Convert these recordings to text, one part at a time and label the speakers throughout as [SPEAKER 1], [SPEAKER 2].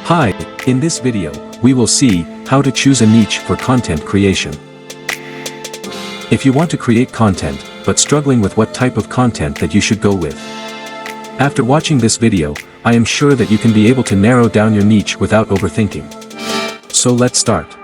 [SPEAKER 1] Hi, in this video, we will see how to choose a niche for content creation. If you want to create content, but struggling with what type of content that you should go with. After watching this video, I am sure that you can be able to narrow down your niche without overthinking. So let's start.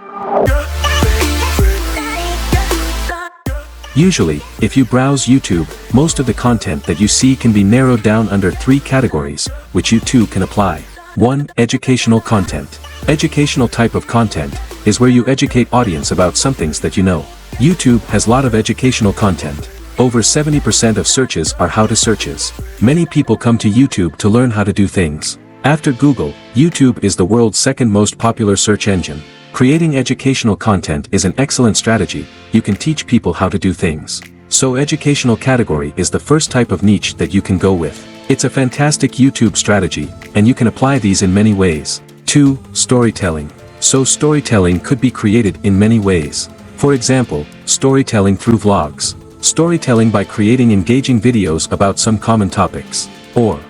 [SPEAKER 1] Usually, if you browse YouTube, most of the content that you see can be narrowed down under 3 categories, which you too can apply. 1. Educational content. Educational type of content is where you educate audience about some things that you know. YouTube has a lot of educational content. Over 70% of searches are how-to searches. Many people come to YouTube to learn how to do things. After Google, YouTube is the world's second most popular search engine. Creating educational content is an excellent strategy. You can teach people how to do things. So educational category is the first type of niche that you can go with. It's a fantastic YouTube strategy, and you can apply these in many ways. 2. Storytelling. So storytelling could be created in many ways. For example, storytelling through vlogs. Storytelling by creating engaging videos about some common topics. Or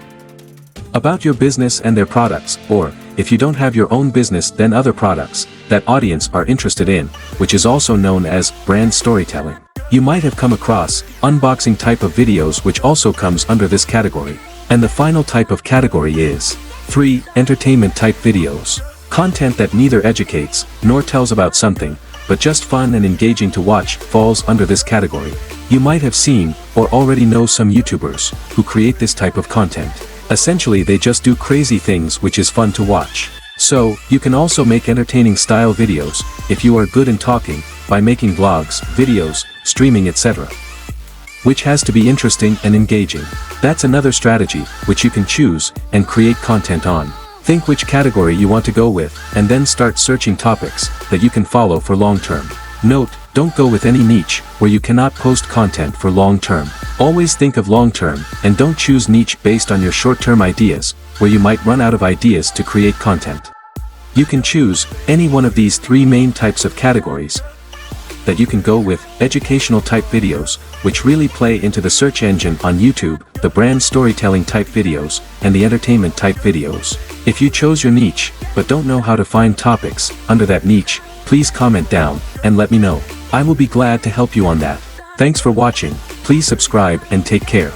[SPEAKER 1] about your business and their products, or, if you don't have your own business then other products that audience are interested in, which is also known as brand storytelling. You might have come across unboxing type of videos which also comes under this category. And the final type of category is 3. Entertainment type videos. Content that neither educates nor tells about something, but just fun and engaging to watch falls under this category. You might have seen or already know some YouTubers who create this type of content. Essentially they just do crazy things which is fun to watch. So, you can also make entertaining style videos, if you are good in talking, by making vlogs, videos, streaming etc. Which has to be interesting and engaging. That's another strategy, which you can choose, and create content on. Think which category you want to go with, and then start searching topics, that you can follow for long term. Note, don't go with any niche, where you cannot post content for long term. Always think of long term, and don't choose niche based on your short term ideas, where you might run out of ideas to create content. You can choose any one of these 3 main types of categories that you can go with: educational type videos, which really play into the search engine on YouTube, the brand storytelling type videos, and the entertainment type videos. If you chose your niche, but don't know how to find topics under that niche, please comment down, and let me know. I will be glad to help you on that. Thanks for watching, please subscribe and take care.